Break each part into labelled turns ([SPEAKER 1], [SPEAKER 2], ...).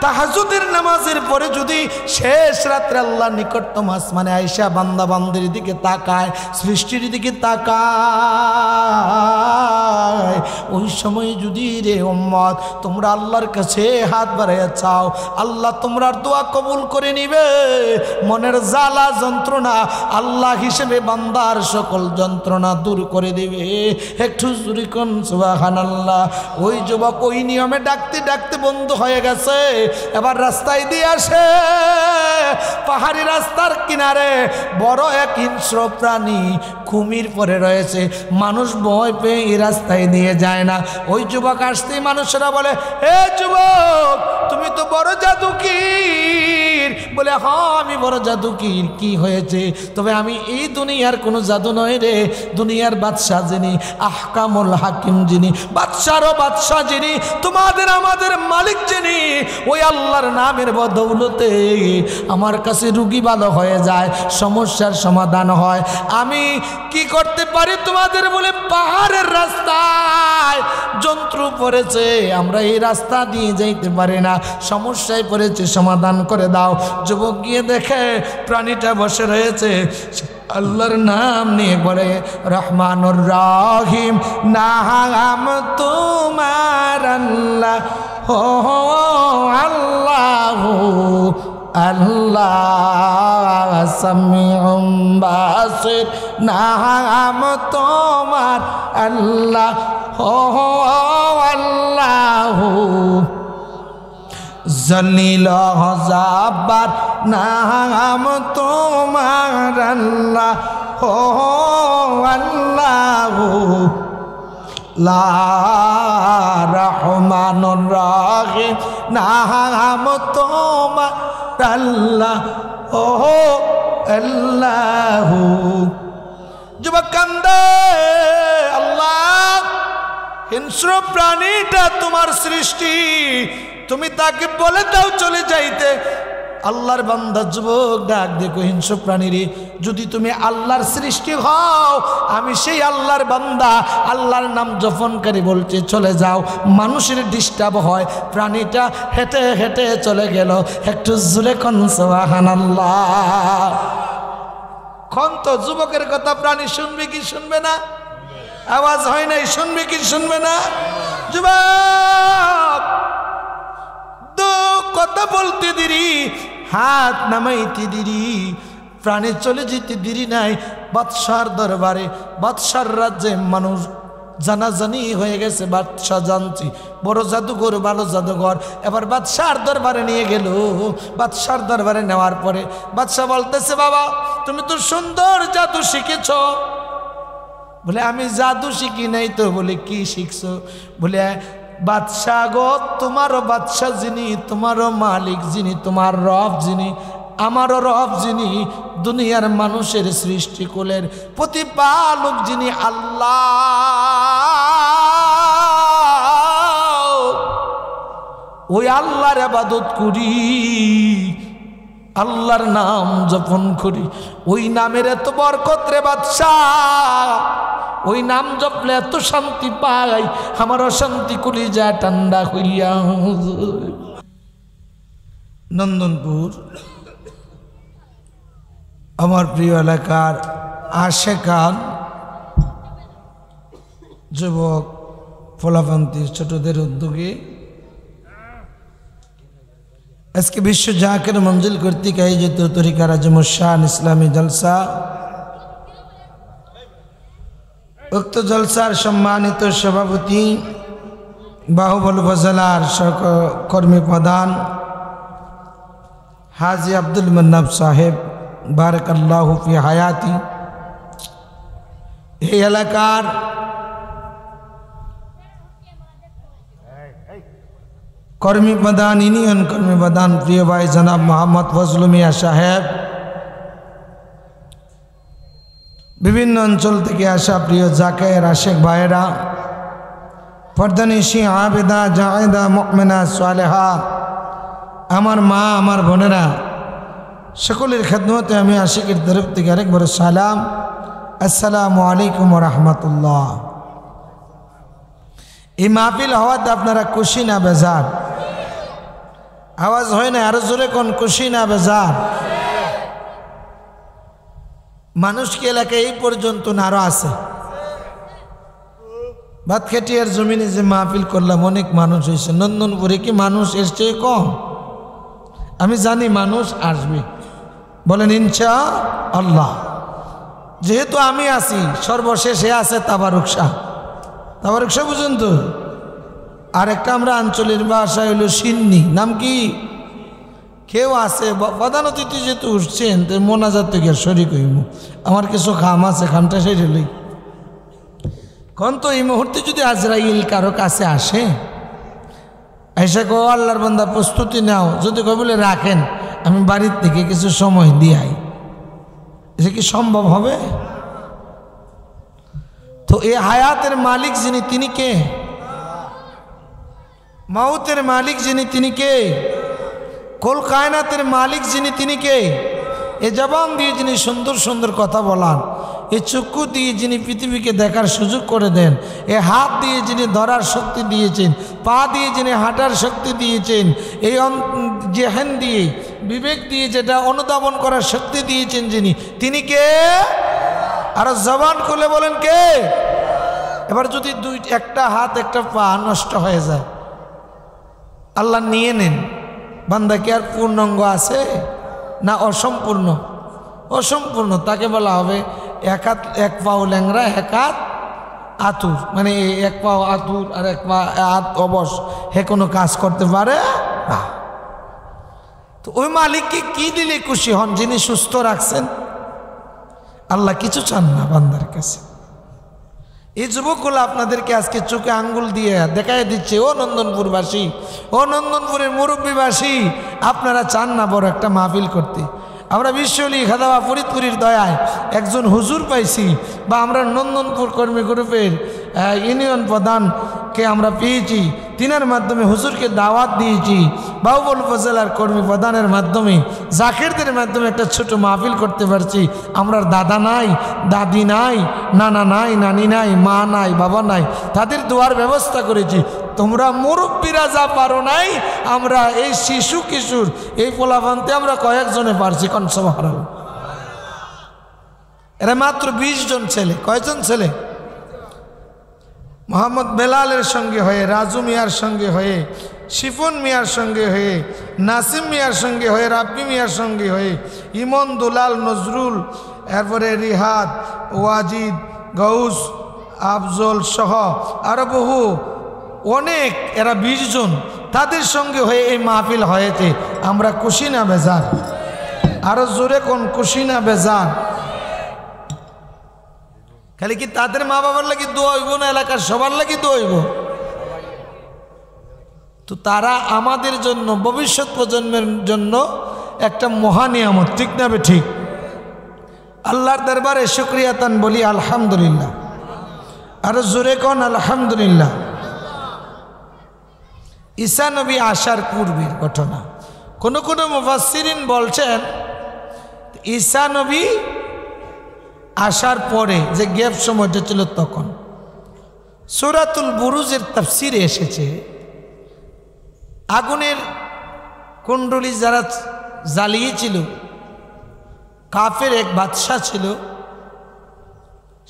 [SPEAKER 1] তাহাজ্জুদের নামাজের পরে যদি শেষ রাত্রে আল্লাহর নিকটতম আসমানে আয়েশা বান্দা বান্দির দিকে তাকায়, সৃষ্টির দিকে তাকায়, ওই সময় যদি রে উম্মত তোমরা আল্লাহর কাছে হাত বাড়াইয়া চাও, আল্লাহ তোমরার দোয়া কবুল করে নিবে। মনের জ্বালা যন্ত্রণা আল্লাহ হিসেবে বান্দার সকল যন্ত্রণা দূর করে দিবে। একটু জোরে কোন সুবহানাল্লাহ। ওই যুবক ওই নিয়মে ডাকতে ডাকতে বন্ধ হয়ে গেছে। এবার রাস্তায় দিয়ে আসে, পাহাড়ি রাস্তার কিনারে বড় এক হিংস্র প্রাণী কুমির পরে রয়েছে। মানুষ ভয় পেয়ে এই রাস্তায় দিয়ে যায় না। ওই যুবক আসতেই মানুষেরা বলে, হে যুবক তুমি তো বড় জাদুকীর। বলে হ্যাঁ আমি বড় জাদুকীর। কি হয়েছে? তবে আমি এই দুনিয়ার কোনো জাদু নয় রে, দুনিয়ার বাদশাহ যিনি, আহকামুল হাকিম যিনি, বাদশারও বাদশাহ যিনি, তোমাদের আমাদের মালিক যিনি, ওই আল্লাহর নামের বদৌলতে আমার কাছে রুগী ভালো হয়ে যায়, সমস্যার সমাধান হয়। আমি কি করতে পারি তোমাদের? বলে পাহাড়ের রাস্তায় যন্ত্র পড়েছে, আমরা এই রাস্তা দিয়ে যাইতে পারি না, সমস্যায় পড়েছে, সমাধান করে দাও। যুবক গিয়ে দেখে প্রাণীটা বসে রয়েছে, আল্লাহর নাম নিয়ে বলে রহমানুর রহিম, নাম তোমার আল্লাহ, হো আল্লাহ আল্লাহ সামিউম বাসির, নাম তোমার আল্লাহ, হো আল্লাহ জলিল জাব্বার, নাম তোমার আল্লাহ, হো আল্লাহ লা রহমানুর রহিম, নাম তোমার আল্লাহ, ও আল্লাহ। যুবক কান্দে, আল্লাহ হিংস্র প্রাণীটা তোমার সৃষ্টি, তুমি তাকে বলে দাও চলে যাইতে। আল্লাহর বান্দা যুবক ডাক দেখো, হিংস্র প্রাণীরে যদি তুমি আল্লাহর সৃষ্টি হও, আমি সেই আল্লাহর বান্দা, আল্লাহর নাম জপনকারী, বলছে চলে যাও। মানুষের ডিস্টার্ব হয়, প্রাণীটা হেঁটে হেঁটে চলে গেল। একটু জোরে কোন সুবহানাল্লাহ। কোন তো যুবকের কথা প্রাণী শুনবে কি শুনবে না? আওয়াজ হয় নাই, শুনবে কি শুনবে না? যুবক কথা বলতে দেরি, হাত নামাইতে দেরি, প্রাণে চলে যেতে দেরি নাই। বাদশার দরবারে, বাদশার রাজ্যে মানুষ জানাজানি হয়ে গেছে, বাদশাহ জানছি বড় জাদুঘর, ভালো জাদুঘর। এবার বাদশার দরবারে নিয়ে গেল। বাদশার দরবারে নেওয়ার পরে বাদশাহ বলতেছে, বাবা তুমি তো সুন্দর জাদু শিখেছ। বলে আমি জাদু শিখি নাই তো। বলে কি শিখছো? বলে বাদশাহ গো, তোমারও বাদশাহ যিনি, তোমারও মালিক যিনি, তোমার রব যিনি, আমারও রব যিনি, দুনিয়ার মানুষের সৃষ্টিকুলের প্রতিপালক যিনি আল্লাহ, ওই আল্লাহর ইবাদত করি, আল্লাহর নাম জপন করি। ওই নামের এত বরকত রে বাদশাহ, ওই নাম জপলে এত শান্তি পাই, আমার অশান্তি করি যায় ঠান্ডা হইয়া। নন্দনপুর আমার প্রিয় এলাকার আশেকান যুবক ফলাফন্তি ছোটদের উদ্যোগে আজকে বিশ্ব জাকের মঞ্জিল কর্তৃক আয়োজিত তরিকা রাজমুশান ইসলামী জলসা, উক্ত জলসার সম্মানিত সভাপতি বাহুবল উপজেলার কর্মী প্রধান হাজি আব্দুল মান্নাব সাহেব, বারাকাল্লাহু ফি হায়াতি, এই এলাকার কর্মী প্রধান, ইউনিয়ন কর্মী প্রধান প্রিয় ভাই জনাব মোহাম্মদ ফজলু মিয়া সাহেব, বিভিন্ন অঞ্চল থেকে আসা প্রিয় জাকের আশেক ভাইয়েরা, পর্দানিশি আবেদা জায়েদা মুমিনা সালেহা, আমার মা, আমার বোনেরা, সকলের খেদমতে আমি আশিকের তরফ থেকে আরেকবার সালাম, আসসালামু আলাইকুম ওয়া রাহমাতুল্লাহ। এই মাহফিল হওয়াতে আপনারা খুশি না বেজার? আওয়াজ হয় না, আরো জোরে কোন, খুশি না বেজার? মানুষ কি এলাকায় এই পর্যন্ত না আরো আছে? ভাতখাটিয়ার জমিনে যে মাহফিল করলাম অনেক মানুষ হয়েছে, নন্দনপুরে কি মানুষ এর চেয়ে কম? আমি জানি মানুষ আসবে, বলেন ইনশাআল্লাহ। যেহেতু আমি আছি, সর্বশেষে আছে তাবারুক শাহ। তাবারুক শাহ বুঝুন তো? আর একটা আমরা আঞ্চলিক ভাষা হইল সিন্নি, নাম কি? কেউ আছে প্রধান অতিথি যেহেতু উঠছেন, তো মোনাজাত থেকে শরিক হইব। আমার কিছু খাম আছে, খামটা সেরে লই। কোন তো এই মুহূর্তে যদি আজরাইল কারো কাছে আসে, এসে কো আল্লাহর বান্দা প্রস্তুতি নাও, যদি কই বলে রাখেন আমি বাড়ির থেকে কিছু সময় দিয়াই, এটা কি সম্ভব হবে? তো এই হায়াতের মালিক যিনি, তিনি কে? মাউতের মালিক যিনি, তিনি কে? কুল কায়নাতের মালিক যিনি, তিনি কে? এ জবান দিয়ে যিনি সুন্দর সুন্দর কথা বলান, এই চক্ষু দিয়ে যিনি পৃথিবীকে দেখার সুযোগ করে দেন, এ হাত দিয়ে যিনি ধরার শক্তি দিয়েছেন, পা দিয়ে যিনি হাঁটার শক্তি দিয়েছেন, এই জেহেন দিয়ে, বিবেক দিয়ে যেটা অনুধাবন করার শক্তি দিয়েছেন যিনি, তিনি কে? আর জবান খুলে বলেন কে? এবার যদি একটা হাত একটা পা নষ্ট হয়ে যায়, আল্লাহ নিয়ে নেন, বান্দা কি আর পূর্ণাঙ্গ আছে না অসম্পূর্ণ? অসম্পূর্ণ। তাকে বলা হবে এক হাত এক পাও ল্যাংরা, এক হাত আতুর, মানে এক পাও আতুর আর এক পা হাত অবশ, হে কোনো কাজ করতে পারে না। তো ওই মালিককে কি দিলে খুশি হন যিনি সুস্থ রাখছেন? আল্লাহ কিছু চান না বান্দার কাছে। এই যুবকগুলো আপনাদেরকে আজকে চোখে আঙ্গুল দিয়ে দেখাই দিচ্ছে, ও নন্দনপুরবাসী, ও নন্দনপুরের মুরব্বীবাসী, আপনারা চান না বড় একটা মাহফিল করতে? আমরা বিশ্বলি খাদাবা ফরিদপুরের দয়ায় একজন হুজুর পাইছি, বা আমরা নন্দনপুর কর্মী গ্রুপের ইউনিয়ন প্রধানকে আমরা পেয়েছি, তিনার মাধ্যমে হুজুরকে দাওয়াত দিয়েছি, বাউবল উপজেলার কর্মী প্রধানের মাধ্যমে, জাকিরদের মাধ্যমে একটা ছোট মাহফিল করতে পারছি। আমরা দাদা নাই, দাদি নাই, নানা নাই, নানি নাই, মা নাই, বাবা নাই, তাদের দোয়ার ব্যবস্থা করেছি। তোমরা মুরব্বীরা যা পারো নাই, আমরা এই শিশু কিশোর এই পোলাপান্তে আমরা কয়েকজনে পারছি। কোন সুবহানাল্লাহ। এরা মাত্র 20 জন ছেলে। কয়জন ছেলে? মোহাম্মদ বেলালের সঙ্গে হয়ে, রাজু মিয়ার সঙ্গে হয়ে, শিফন মিয়ার সঙ্গে হয়ে, নাসিম মিয়ার সঙ্গে হয়ে, রাব্বি মিয়ার সঙ্গে হয়ে, ইমন, দুলাল, নজরুল, এরপরে রিহাদ, ওয়াজিদ, গৌস, আফজল সহ আরো বহু অনেক, এরা 20 জন, তাদের সঙ্গে হয়ে এই মাহফিল হয়েছে। আমরা খুশি না বেজার? আরো জোরে কোন, খুশি না বেজার? খালি কি তাদের মা বাবার লাগি দোয়া হইব না এলাকার সবার লাগি দোয়া হইব? তো তারা আমাদের জন্য, ভবিষ্যৎ প্রজন্মের জন্য একটা মহা নিয়ামত, ঠিক না বে ঠিক? আল্লাহর দরবারে শুকরিয়া তান বলি আলহামদুলিল্লাহ। আরো জোরে কোন আলহামদুলিল্লাহ। ঈসা নবী আসার পূর্বের ঘটনা। কোন কোন মুফাসসিরিন বলছেন ঈসা নবী আসার পরে যে গ্যাপ সময়টা ছিল, তখন সূরাতুল বুরুজের তাফসিরে এসেছে, আগুনের কুণ্ডলী যারা জ্বালিয়েছিল, কাফের এক বাদশা ছিল,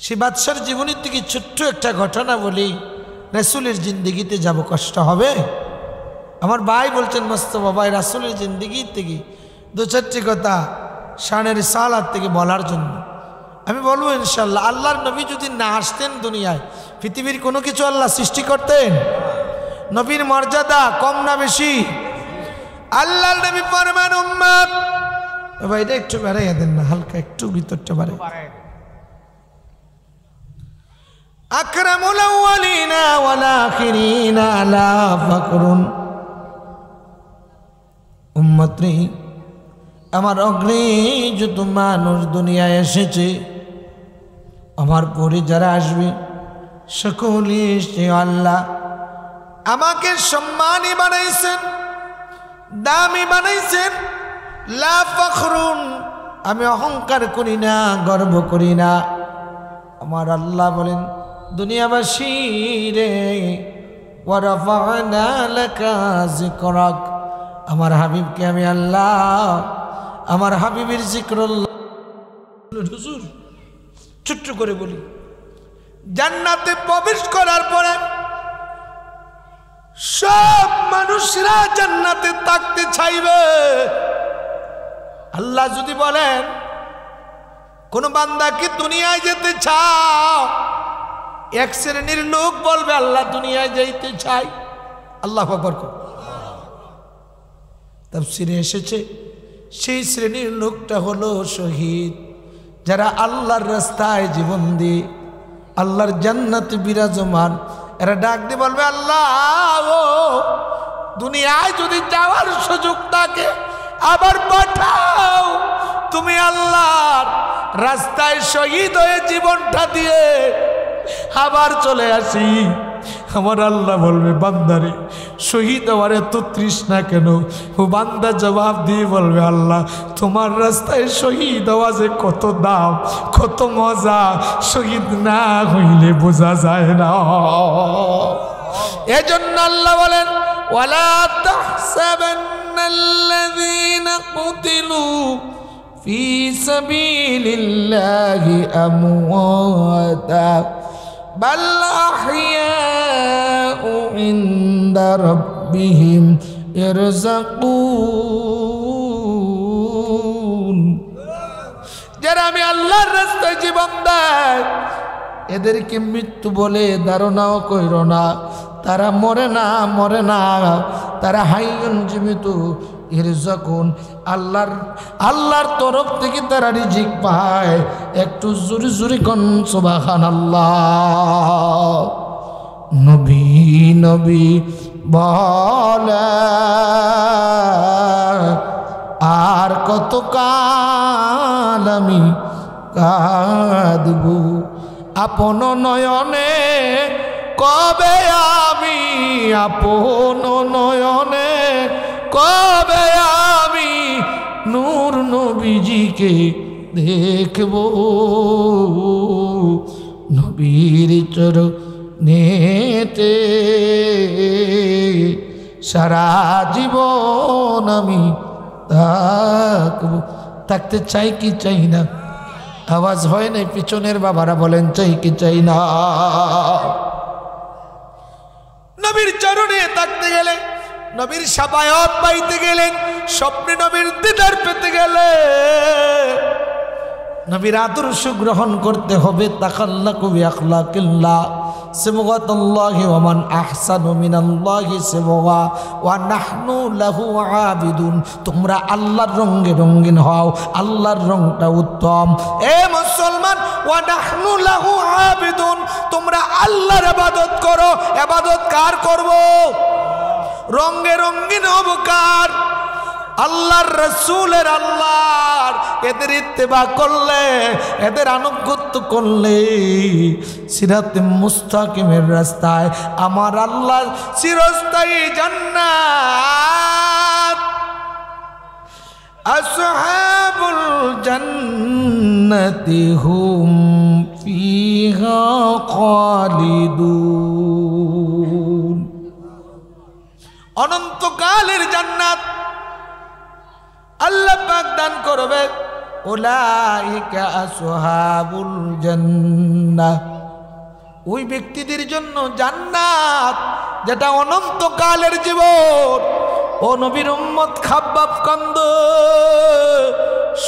[SPEAKER 1] সে বাদশার জীবনের থেকে ছোট্ট একটা ঘটনা বলি, রাসূলের জিন্দেগিতে যাব কষ্ট হবে। আমার ভাই বলছেন মোস্তফা ভাই, রাসূলের জিন্দেগি থেকে 2-4টি কথা শানের সালাত থেকে বলার জন্য। আমি বলবো ইনশাল্লাহ, আল্লাহর নবী যদি না আসতেন দুনিয়ায়, পৃথিবীর কোনো কিছু আল্লাহ সৃষ্টি করতেন? নবীর মর্যাদা কম না বেশি? আল্লাহর নবী ফরমান উম্মত, ভাই এটা একটু বাড়াইয়া দেন না, হালকা একটু ভিতরটা বাড়াই। আকরামুল আউয়ালিনা ওয়াল আখিরিনা লা ফাকরুন। উম্মত রে, আমার অগ্রে যত মানুষ দুনিয়ায় এসেছে, আমার পরে যারা আসবে, সকলে সে আল্লাহ আমাকে সম্মানী বানাইছেন, দামি বানাইছেন। লা ফখরুন, আমি অহংকার করি না, গর্ব করি না। আমার আল্লাহ বলেন, দুনিয়াবাসী রে, ওয়া রাফা'না লাকা যিকরাক, আমার হাবিবকে আমি আল্লাহ, আমার হাবিবের জিক্রুল্লাহ। হুজুর ছোট্ট করে বলি, জান্নাতে প্রবেশ করার পরে সব মানুষরা জান্নাতে থাকতে চাইবে। আল্লাহ যদি বলেন কোন বান্দা কি দুনিয়ায় যেতে চাও, এক শ্রেণীর লোক বলবে আল্লাহ দুনিয়ায় যাইতে চাই। আল্লাহু আকবার। তাফসীরে এসেছে সেই শ্রেণীর লোকটা হলো শহীদ, যারা আল্লাহর রাস্তায় জীবন দিয়ে আল্লাহর জান্নাতে বিরাজমান। এরা ডাক দিয়ে বলবে আল্লাহ দুনিয়ায় যদি যাওয়ার সুযোগ থাকে আবার পাঠাও, তুমি আল্লাহর রাস্তায় শহীদ হয়ে জীবনটা দিয়ে আবার চলে আসি। আমার আল্লাহ বলবে বান্দারে শহীদ হওয়ার এত তৃষ্ণা কেন? ও বান্দা জবাব দিয়ে বলবে আল্লাহ তোমার রাস্তায় শহীদ হওয়া যে কত দাম, কত মজা, শহীদ না হইলে বোঝা যায় না। এজন্য আল্লাহ বলেন ওয়ালা তাহসাবান্নাল্লাযীনা কুতিলু ফি সাবিলিল্লাহি আমওয়াতা বাল আহইয়াউ ইনদা রাব্বিহিম ইয়ারযাকুন। যারা আমি আল্লাহর রাস্তায় জীবন দেয় এদেরকে মৃত্যু বলে ধারণাও কইরো না। তারা মরে না, মরে না, তারা হাইয়ুন জীবিত। ইয়ারযাকুন আল্লাহর তরফ থেকে তারা রিজিক পায়। একটু জোরে জোরে কোন সুবহানাল্লাহ। নবী নবী বলে আর কত কাল আমি কাঁদব, আপন নয়নে কবে আমি, আপন নয়নে কবে আমি নূর নবীজিকে দেখব। নবীর চরণেতে সারা জীবন আমি থাকতে চাই কি চাই না? আওয়াজ হয় না? পিছনের বাবারা বলেন চাই কি চাই না? নবীর চরণে থাকতে গেলে, নবীর শাফায়াত পাইতে গেলে, স্বপ্নে নবীর দিদার পেতে গেলে নবীর আদর্শ গ্রহণ করতে হবে। তাখাল্লাকু বিআখলাকিল্লাহ সিবগাতুল্লাহি ওয়া মান আহসানু মিনাল্লাহি সিবগা ওয়া নাহনু লাহু আবিদুন। তোমরা আল্লাহর রঙে রঙিন হও, আল্লাহর রংটা উত্তম। এ মুসলমান, ওয়া নাহনু লাহু আবিদুন, তোমরা আল্লাহর ইবাদত করো। ইবাদত কার করব? রঙে রঙিন হব কার? আল্লাহর রাসূলের, আল্লাহর। এদের ইত্তেবা করলে, এদের আনুগত্য করলে সিরাতে মুস্তাকিমের রাস্তায় আমার আল্লাহর চিরস্থায়ী জান্নাত। আসহাবুল জান্নাতি হুম ফিহা খালিদুন। অনন্তকালের জান্নাত আল্লাহ পাক দান করবে। উলাইকা আসহাবুল জান্নাহ, ওই ব্যক্তিদের জন্য জান্নাত যেটা অনন্তকালের জীবন। ও নবীর উম্মত খাব্বাব কান্দ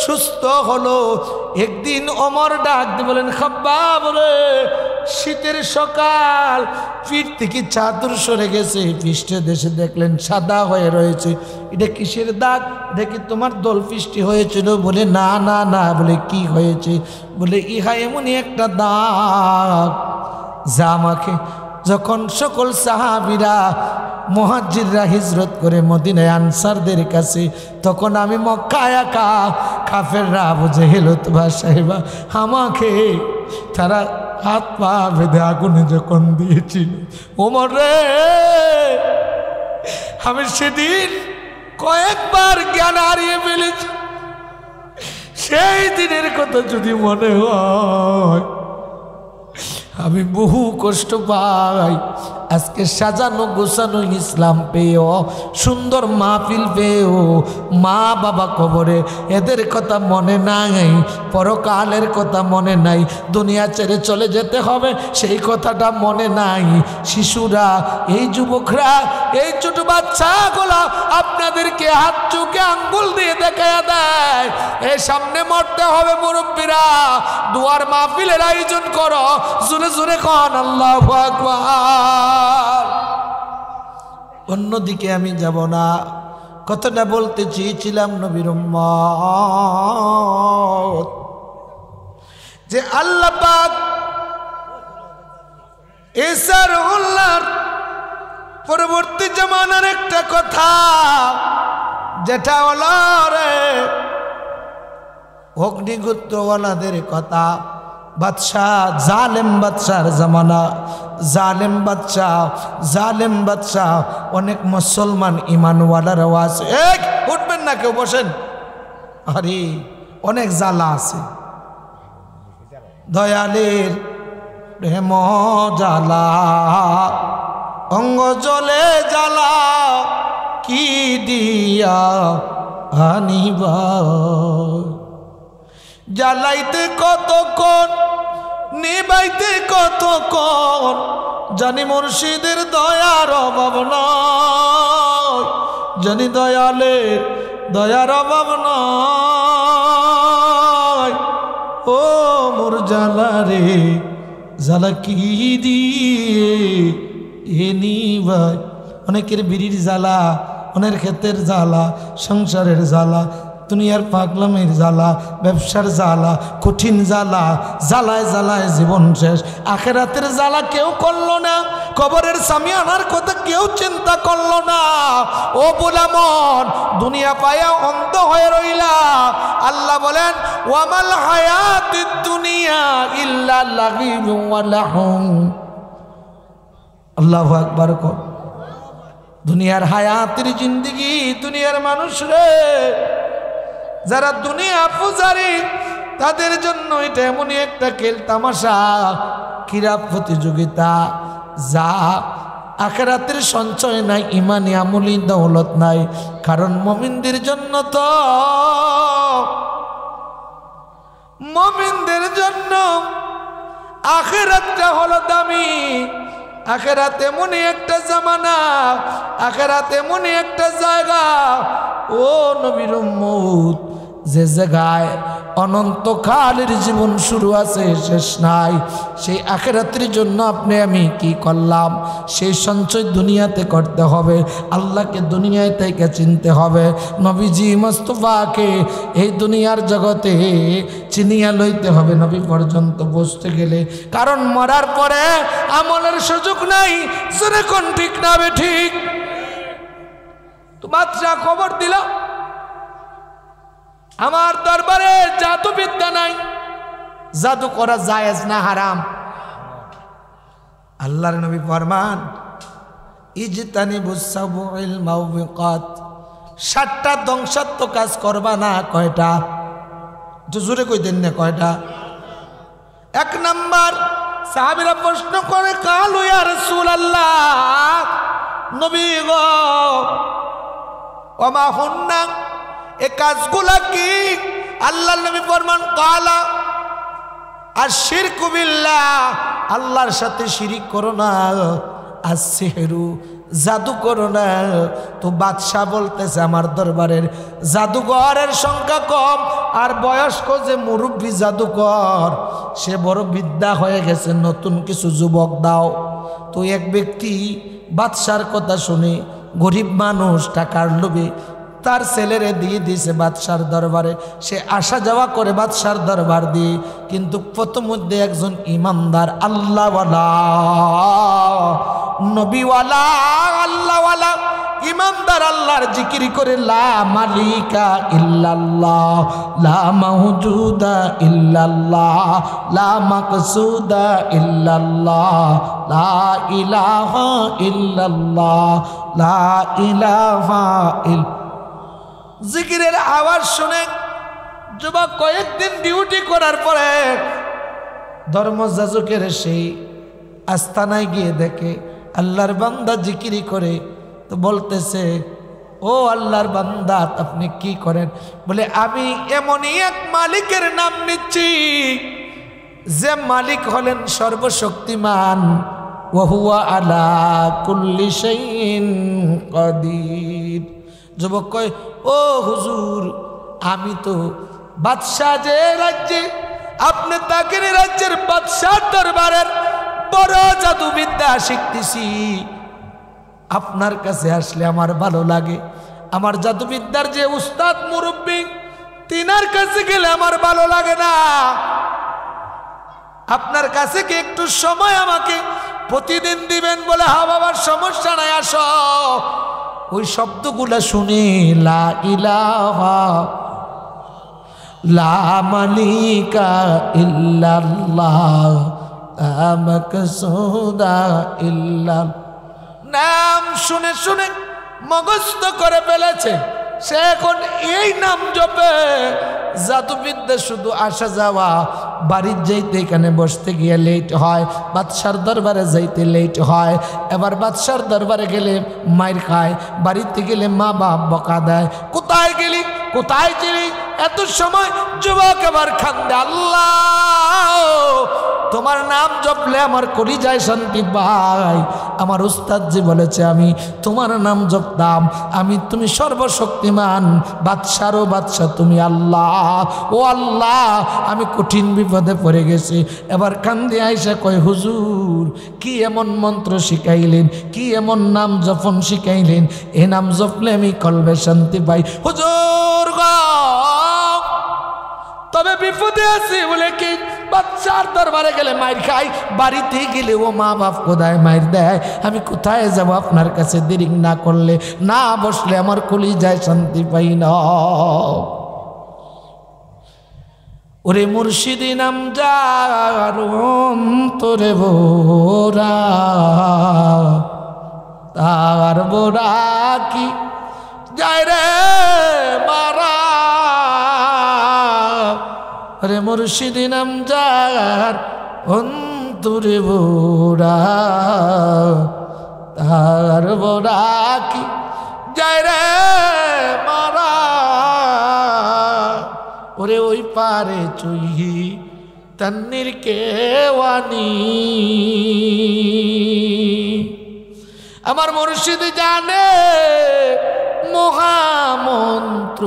[SPEAKER 1] সুস্থ হলো। একদিন ওমর ডাক দিয়ে বলেন খাব্বাব রে, শীতের সকাল, পিঠ থেকে চাদর সরে গেছে, পৃষ্ঠে দেশে দেখলেন সাদা হয়ে রয়েছে। এটা কিসের দাগ? দেখি তোমার দোল পৃষ্টি হয়েছিল। বলে না না না। বলে কি হয়েছে? বলে ইহা এমনই একটা দাগ যা আমাকে যখন সকল সাহাবীরা মুহাজ্জিররা হিজরত করে মদিনায় আনসারদের কাছে, তখন আমি মক্কায় একা, কাফেররা আবু জেহেল উতবা সাহেবা আমাকে তারা হাত পা বেঁধে আগুনে যখন দিয়েছিল, ওমর রে, আমি সেদিন কয়েকবার জ্ঞান হারিয়ে ফেলেছি। সেই দিনের কথা যদি মনে হয় আমি বহু কষ্ট পাই। আজকে সাজানো গোছানো ইসলাম পেয়েও, সুন্দর মাহফিল পেয়েও মা বাবা কবরে, এদের কথা মনে নাই, পরকালের কথা মনে নাই, দুনিয়া ছেড়ে চলে যেতে হবে সেই কথাটা মনে নাই। শিশুরা, এই যুবকরা, এই ছোট বাচ্চাগুলা আপনাদেরকে হাত চুকে আঙ্গুল দিয়ে দেখায়া দেয় এই সামনে মরতে হবে। মুরব্বীরা, দুয়ার মাহফিলের আয়োজন করো, জোরে জোরে কন আল্লাহু আকবার। অন্যদিকে আমি যাব না, কথাটা বলতে চেয়েছিলাম নবীর উম্মত, যে আল্লাহ পাক ঈসা রুহুল্লাহর পরবর্তী জামানার একটা কথা, যেটা হলো রে অগ্নিগুত্রওয়ালাদের কথা। বাদশাহ, জালেম বাদশার জামানা, জালেম বাদশাহ। অনেক মুসলমান ইমানওয়ালারাও আছে। উঠবেন না কেউ, বসেন। আরে অনেক জ্বালা আছে, দয়ালের প্রেম জ্বালা, অঙ্গ জলে জ্বালা, কি দিয়া আনিবা। জ্বালাইতে কতক্ষণ, নিবাইতে কতক্ষণ, জানি মুর্শিদের দয়ার অভাব নয়, জানি দয়ালের দয়ার অভাব নয়। ও মোর জ্বালা রে, জ্বালা কি দিয়ে নিবাই। অনেকের বিড়ির জ্বালা, অনেকের ক্ষেতের জ্বালা, সংসারের জ্বালা, দুনিয়ার পাগলামের জ্বালা, ব্যবসার জ্বালা, কঠিন জ্বালা, জ্বালায় জ্বালায় জীবন শেষ। আখেরাতের জ্বালা কেউ করলো না, কবরের সামিয়ানার কথা কেউ চিন্তা করলো না। ও বুলামন, দুনিয়া পায়া অন্ধ হয়ে রইলা। আল্লাহ বলেন, ওয়ামাল হায়াতিদ দুনিয়া ইল্লা লাগিবুন ওয়া লাহুম। আল্লাহু আকবার কর। দুনিয়ার হায়াতের জিন্দেগি, দুনিয়ার মানুষ রে, যারা দুনিয়া পূজারী তাদের জন্য এটা এমনই একটা খেল তামাশা, ক্রীড়া প্রতিযোগিতা, যা আখিরাতের সঞ্চয় নাই, ইমানি আমলি দৌলত নাই। কারণ মুমিনদের জন্য তো, মুমিনদের জন্য আখিরাতটা হলো দামি। আখিরাত এমনই একটা জামানা, আখিরাত এমনই একটা জায়গা, ও নবীর উম্মত, যে জায়গায় অনন্তকালের জীবন শুরু আছে, শেষ নাই। সেই আখিরাতের জন্য আপনি আমি কি করলাম, সেই সঞ্চয় দুনিয়াতে করতে হবে। আল্লাহকে দুনিয়ায় থেকে চিনতে হবে, নবীজি মুস্তাফাকে এই দুনিয়ার জগতে চিনিয়া লইতে হবে নবী পর্যন্ত বসতে গেলে। কারণ মরার পরে আমলের সুযোগ নাই। জোরে কোন ঠিক না বে ঠিক? তো বাদশা খবর দিল, আমার দরবারে জাদু বিদ্যা নাই, জাদু করা জায়েজ না হারাম। আল্লাহর নবী ফরমান, ইজতানিবুস সাবউল মাউবিকাত, 7টা ধ্বংসাত্মক কাজ করবা না। কয়টা? একটু জোরে কই দেন না, কয়টা? 1 নাম্বার, সাহাবীরা প্রশ্ন করে, কালু ইয়া রাসূলুল্লাহ, নবী গো, ওমা হুন্না, এ কাজগুলা কি? আল্লাহর নবী ফরমান, কালা আশিরকু বিল্লাহ, আল্লাহর সাথে শিরিক করো না। আসসিহরু, জাদু করো না। তো বাদশাহ বলতেছে, আমার দরবারের জাদুঘরের সংখ্যা কম, আর বয়স্ক যে মুরব্বী জাদুকর সে বড় বিদ্যা হয়ে গেছে, নতুন কিছু যুবক দাও। তো এক ব্যক্তি বাদশার কথা শুনে, গরিব মানুষ, টাকার লোভে তার ছেলেরে দিয়ে দিয়েছে বাদশার দরবারে। সে আসা যাওয়া করে বাদশার দরবার দিয়ে, কিন্তু প্রথমধ্যে একজন ইমানদার আল্লাহওয়ালা, নবীওয়ালা, আল্লাহওয়ালা ইমানদার আল্লাহর জিকির করে, লা মালিকা ইল্লাল্লাহ, লা মাওজুদা ইল্লাল্লাহ, লা মাকসুদা ইল্লাল্লাহ, লা ইলাহা ইল্লাল্লাহ, লা ইলাহা ইল্লাল্লাহ। জিকিরের আওয়াজ শুনে যুবক কয়েকদিন ডিউটি করার পরে ধর্মযাজকের সেই আস্তানায় গিয়ে দেখে আল্লাহর বান্দা জিকিরি করে তো বলতেছে, ও আল্লাহর বান্দা আপনি কি করেন? বলে আমি এমনই এক মালিকের নাম নিচ্ছি যে মালিক হলেন সর্বশক্তিমান, ওয়া হুয়া আলা কুল্লি শাইইন কাদির। যুবক কয়, ও হুজুর আমি তো বাদশাহ যে রাজ্যে, আপনি তাকে রাজ্যের বাদশাহ দরবারের বড় জাদুবিদ্যা শিখতেছি, আপনার কাছে আসলে আমার ভালো লাগে। আমার জাদুবিদ্যার যে উস্তাদ মুরব্বী, তিনার কাছে গেলে আমার ভালো লাগে না। আপনার কাছে কি একটু সময় আমাকে প্রতিদিন দিবেন? বলে হ্যাঁ বাবার সমস্যা নাই, আসো। ওই শব্দগুলা শুনে লা ইলাহা লা মালিকা ইল্লাল্লাহ লা মাকসুদা ইল্লাল্লাহ নাম শুনে শুনে মুখস্থ করে ফেলেছে। সে এখন এই নাম জপে। জাদুবিদ্যা শুধু আসা যাওয়া, বাড়ির যাইতে এখানে বসতে গিয়ে লেট হয়, বাদশার দরবারে যাইতে লেট হয়, এবার বাদশার দরবারে গেলে মাইর খায়, বাড়িতে গেলে মা বাপ বকা দেয়। কোথায় গেলি, কোথায় ছিলি এত সময়? যুবক এবার খান্দে, আল্লাহ তোমার নাম জপলে আমার কলিজায় শান্তি পাই। আমার উস্তাদ যে বলেছে আমি তোমার নাম জপতাম, আমি তুমি সর্বশক্তিমান, বাদশারও বাদশা তুমি আল্লাহ। ও আল্লাহ আমি কঠিন বিপদে পড়ে গেছি। এবার কান্দে আইসা কয়, হুজুর কি এমন মন্ত্র শিখাইলেন, কি এমন নাম জপন শিখাইলেন, এ নাম জপলে আমি কলবে শান্তি পাই। হুজুর তবে বিপদে আছি। বলে কি? বাচ্চার দরবারে গেলে মাইর খাই, বাড়িতে গেলে ও মা বাপ কোথায় মাইর দেয়। আমি কোথায় যাব আপনার কাছে? দেরি না করলে, না বসলে আমার কলিজায় শান্তি পাই না। ওরে মুর্শিদি নাম যার অন্তরে ভরা, তার বোরা কি যায় রে মারা। রে মুর্শিদি নাম যার অন্তরে ভরা, তার বোরা কি যায় রে মারা। ওরে ওই পারে চুই তন্নির কেওয়ানি, আমার মুর্শিদ জানে মহামন্ত্র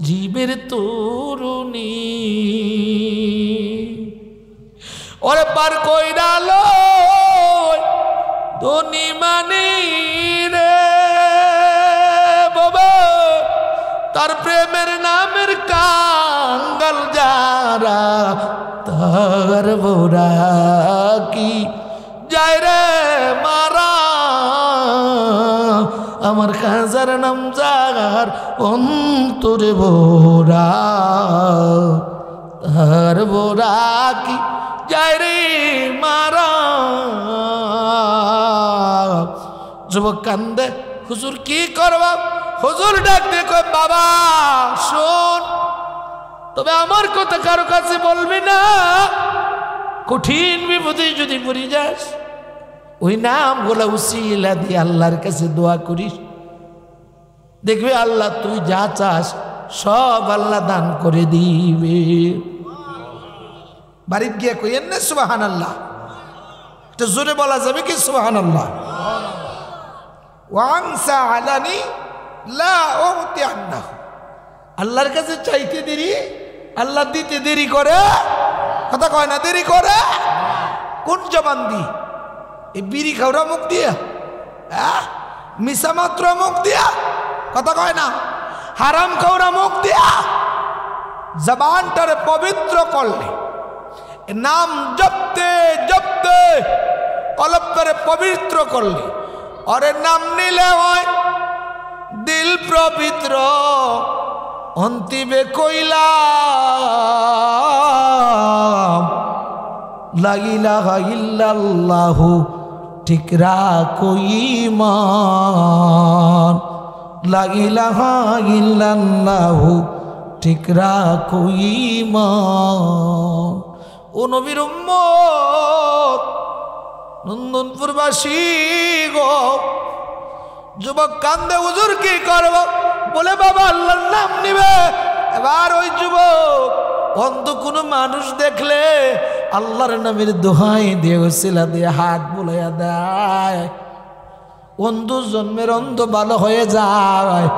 [SPEAKER 1] জীবের তরুণী। ওরে পার কইরালো ধনী মানি রে বাবা, তার প্রেমের নামের কাঙ্গাল যারা, তার বোরা কি যায় রে মারা। আমার খাজার নাম যার অন্তরে ভরা, তার বোরা কি যায় রে মারা। যুবক কান্দে, হুজুর কি করবা? হুজুর ডাক দিয়ে কয়, বাবা শোন, তবে আমার কথা কারো কাছে বলবি না। কঠিন বিপদে যদি পড়ে যাস, ওই নামগুলো উসিলা দিয়ে আল্লাহর কাছে দোয়া করিস, দেখবে আল্লাহ তুই যা চাস সব আল্লাহ দান করে দিবে। বাড়িতে গিয়ে কইেন না সুবহানাল্লাহ, এটা জোরে বলা যাবে কি সুবহানাল্লাহ? ওয়াংসা আলানি লা উতিয়ান্না, আল্লাহর কাছে চাইতে দেরি, আল্লাহ দিতে দেরি করে। কথা কয় না দেরি করে? কোন জবান দি? এই বিড়ি খাওয়া মুখ দিয়া, মিশা মাত্র মুখ দিয়া, কথা কয় না? হারাম খাওয়া মুখ দিয়া জবানটারে পবিত্র করলে, নাম জপতে জপতে কলবটারে পবিত্র করলে, ওরে নাম নিলে হয় দিল পবিত্র। অন্তিমে কইলাম লা ইলাহা ইল্লাল্লাহু, ঠিক রাখো ঈমান। লা ইলাহা ইল্লাল্লাহু, ঠিক রাখো ঈমান। ও নবীর উম্মত, নন্দনপুরবাসী গো, যুবক কান্দে, হুজুর কি করব? বলে বাবা আল্লাহর নাম নিবে। এবার ওই যুবক অন্ধ কোনো মানুষ দেখলে আল্লাহর নামের দোহাই দিয়ে ওসিলা দিয়ে হাত বুলাইয়া দেয়। অন্ধ জন্মের অন্ধ ভালো হয়ে যায়।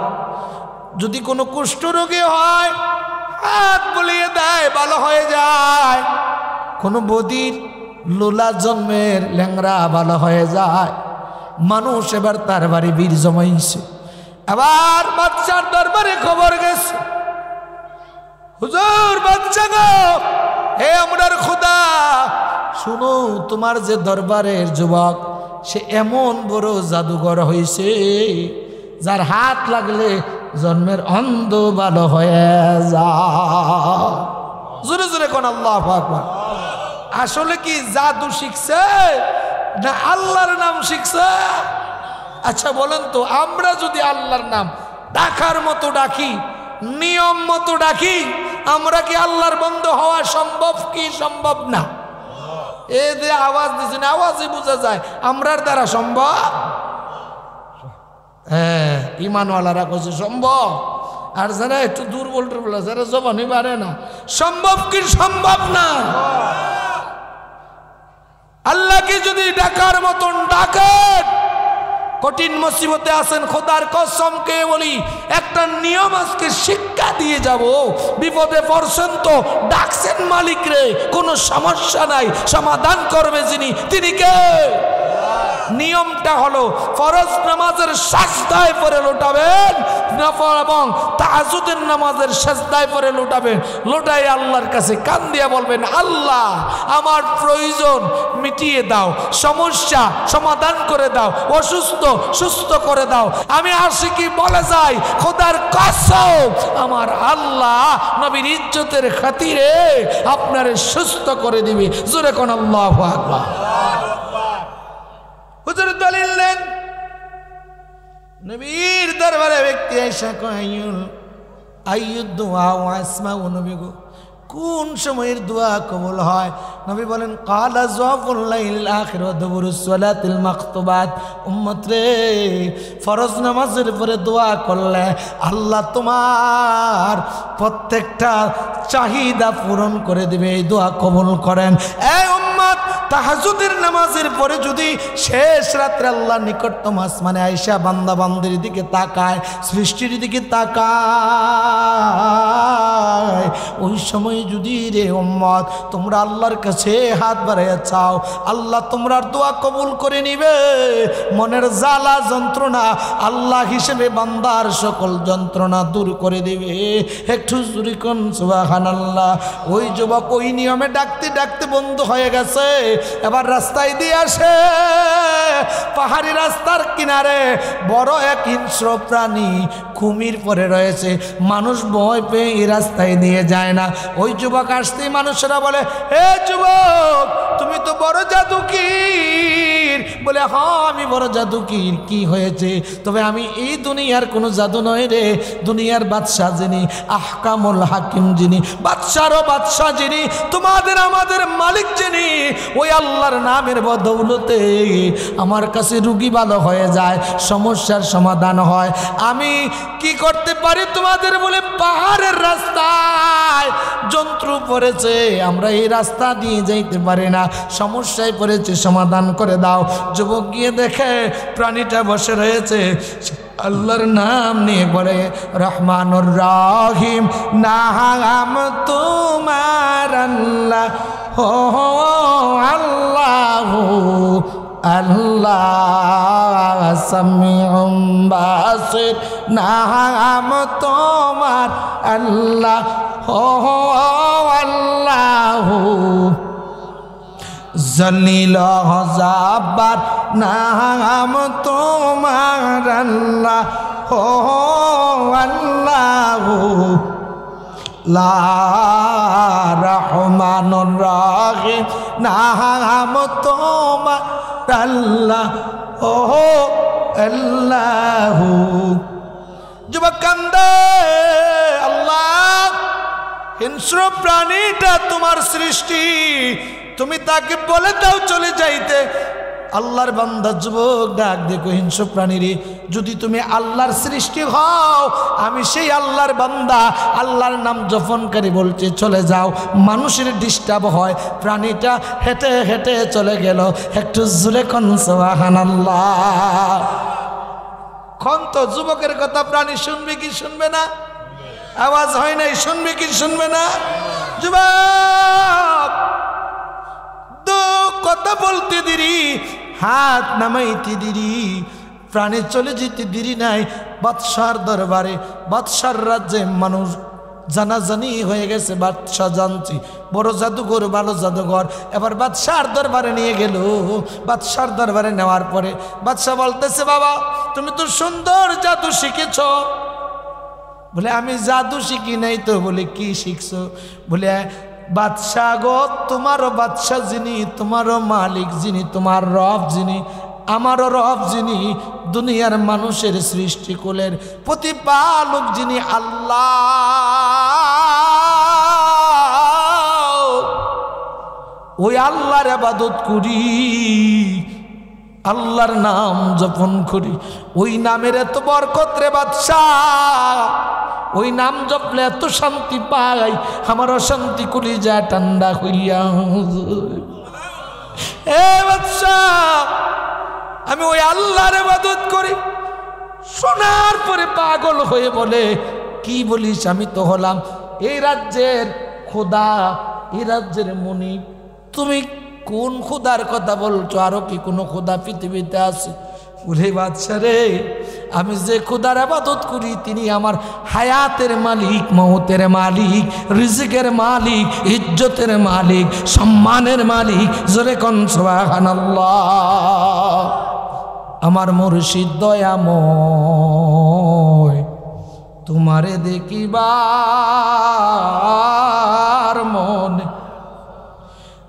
[SPEAKER 1] যদি কোনো কুষ্ঠরোগী হয় হাত বুলিয়ে দেয়, ভালো হয়ে যায়। কোনো বদির লোলা জন্মের ল্যাংরা ভালো হয়ে যায়। মানুষ এবার তার বাড়ি বীর জমাইছে। এবার বাচ্চার দরবারে খবর গেছে, হুজুর বাচ্চা গো, হে আমরার খোদা, শুনো তোমার যে দরবারের যুবক সে এমন বড় জাদুঘর হয়েছে, যার হাত লাগলে জন্মের অন্ধ ভালো হয়ে যায়। জোরে জোরে কোন আল্লাহু আকবার। আসলে কি জাদু শিখছে না আল্লাহর নাম শিখছে? আচ্ছা বলেন তো, আমরা যদি আল্লাহর নাম ডাকার মতো ডাকি, নিয়ম মতো ডাকি, আমরা কি আল্লাহর বন্ধু হওয়া সম্ভব কি সম্ভব না? এই যে আওয়াজ দিচ্ছেন, আওয়াজই বোঝা যায় আমরার দ্বারা সম্ভব। হ্যাঁ, ইমানওয়ালারা কইছে সম্ভব, আর যারা একটু দুর্বল টুর্বল যারা জবানই পারে না, সম্ভব কি সম্ভব না? আল্লাহকে যদি ডাকার মতন ডাকেন, কঠিন মুসিবতে আছেন, খোদার কসম কে বলি একটা নিয়ম আজকে শিক্ষা দিয়ে যাব। বিপদে পড়ছেন তো ডাকছেন মালিক রে, কোনো সমস্যা নাই, সমাধান করবে যিনি, তিনি কে? নিয়মটা হলো ফরজ নামাজের সাজদায় পরে লোটাবেন, নফল এবং তাহাজ্জুদের নামাজের সাজদায় পরে লোটাবেন। লোটাই আল্লাহর কাছে কান দিয়ে বলবেন, আল্লাহ আমার প্রয়োজন মিটিয়ে দাও, সমস্যা সমাধান করে দাও, অসুস্থ সুস্থ করে দাও। আমি আশিকি বলে যাই, খোদার কসম আমার আল্লাহ নবীর ইজ্জতের খাতিরে আপনারে সুস্থ করে দিবে। জোরে কোন আল্লাহু আকবার। হুজুর দলিল দেন, নবীর দরবারে ব্যক্তি আয়েশা কইল, আইয়ুদ দুআ ওয়া আসমাউ, নবী গো কোন সময়ের দোয়া কবুল হয়? নবী বলেন, কালা জওয়াফুল লাইল আখির ওয়া দুবুরুস সালাতিল মাকতুবাত। উম্মত রে, ফরজ নামাজের পরে দোয়া করলে আল্লাহ তোমার প্রত্যেকটা চাহিদা পূরণ করে দিবে। এই দোয়া কবুল করেন। এই উম্মত, তাহাজ্জুদের নামাজের পরে যদি শেষ রাত্রে আল্লাহর নিকটতম আসমানে আয়েশা বান্দা বান্দির দিকে তাকায়, সৃষ্টির দিকে তাকায়, ওই সময় যদি রে উম্মত তোমরা আল্লাহর কাছে হাত বাড়াইয়া চাও, আল্লাহ তোমরা দোয়া কবুল করে নিবে। মনের জ্বালা যন্ত্রণা আল্লাহ হিসেবে বান্দার সকল যন্ত্রণা দূর করে দিবে। একটু জোরে কোন সুবহানাল্লাহ। ওই যুবক ওই নিয়মে ডাকতে ডাকতে বন্ধ হয়ে গেছে। এবার রাস্তায় দিয়ে আসে, পাহাড়ি রাস্তার কিনারে বড় এক হিংস্র প্রাণী কুমির পরে রয়েছে। মানুষ ভয় পেয়ে এই রাস্তায় দিয়ে যায় না। ওই যুবক আসতেই মানুষেরা বলে, হে যুবক তুমি তো বড় জাদুকীর। বলে, হ্যাঁ আমি বড় জাদুকীর। কি হয়েছে? তবে আমি এই দুনিয়ার কোনো জাদু নয় রে, দুনিয়ার বাদশাহ যিনি, আহকামুল হাকিম যিনি, বাদশারও বাদশাহ যিনি, তোমাদের আমাদের মালিক যিনি, ওই আল্লাহর নামের বদৌলতে আমার কাছে রুগী ভালো হয়ে যায়, সমস্যার সমাধান হয়। আমি কি করতে পারি তোমাদের? বলে, পাহাড়ের রাস্তায় যন্ত্র পড়েছে, আমরা এই রাস্তা দিয়ে যাইতে পারি না, সমস্যায় পড়েছে, সমাধান করে দাও। যুবক গিয়ে দেখে প্রাণীটা বসে রয়েছে, আল্লাহর নাম নিয়ে বলে, রহমানুর রহিম নাম তোমার আল্লাহ, ও আল্লাহ আল্লাহ সামিউম বাসির, নাম তোমার আল্লাহ, ও আল্লাহ জলিল জাব্বার, নাম তোমার আল্লাহ, ও আল্লাহ লা রহমানুর রহিম, নাম তোমার আল্লাহ, ও আল্লাহ। যুবক কান্দে, আল্লাহ হিংস্র প্রাণীটা তোমার সৃষ্টি, তুমি তাকে বলে দাও চলে যাইতে। আল্লাহর বান্দা যুবক ডাক দেখো হিংস্র প্রাণীরে, যদি তুমি আল্লাহর সৃষ্টি হও, আমি সেই আল্লাহর বান্দা, আল্লাহর নাম জপনকারী বলতে চলে যাও, মানুষের ডিস্টার্ব হয়। প্রাণীটা হেঁটে হেঁটে চলে গেল। একটু জোরে কোন সুবহানাল্লাহ। কোন তো যুবকের কথা প্রাণী শুনবে কি শুনবে না? আওয়াজ হয় নাই, শুনবে কি শুনবে না? যুবক তো কথা বলতে দেরি, হাত নামাইতে দেরি, প্রাণে চলে যেতে দেরি নাই। বাদশার দরবারে, বাদশার রাজ্যে মানুষ জানাজানি হয়ে গেছে। বাদশাহ জানছি বড় জাদুঘর, ভালো জাদুঘর। এবার বাদশার দরবারে নিয়ে গেল। বাদশার দরবারে নেওয়ার পরে বাদশাহ বলতেছে, বাবা তুমি তো সুন্দর জাদু শিখেছ। বলে আমি জাদু শিখি নাই তো। বলে কি শিখছো? বলে বাদশাহ গো, তোমারও বাদশাহ যিনি, তোমারও মালিক যিনি, তোমার রব যিনি, আমারও রব যিনি, দুনিয়ার মানুষের সৃষ্টিকুলের প্রতিপালক যিনি আল্লাহ, ওই আল্লাহর ইবাদত করি, আল্লাহর নাম জপন করি। ওই নামের এত বরকত রে বাদশাহ, ওই নাম জপলে এত শান্তি পাই, আমার অশান্তি কলিজা ঠান্ডা হইয়া। এ বাদশাহ, আমি ওই আল্লাহর ইবাদত করি। শোনার পরে পাগল হয়ে বলে, কি বলিস? আমি তো হলাম এই রাজ্যের খোদা, এই রাজ্যের মুনিব। তুমি কোন খোদার কথা বলছো? আরো কি কোনো খোদা পৃথিবীতে আছে? বলে বাদশা রে, আমি যে খোদার ইবাদত করি তিনি আমার হায়াতের মালিক, মওতের মালিক, রিজিকের মালিক, ইজ্জতের মালিক, সম্মানের মালিক। জোরে কোন সুবহানাল্লাহ। আমার মুর্শিদ দয়াময়, তোমারে দেখিবার মনে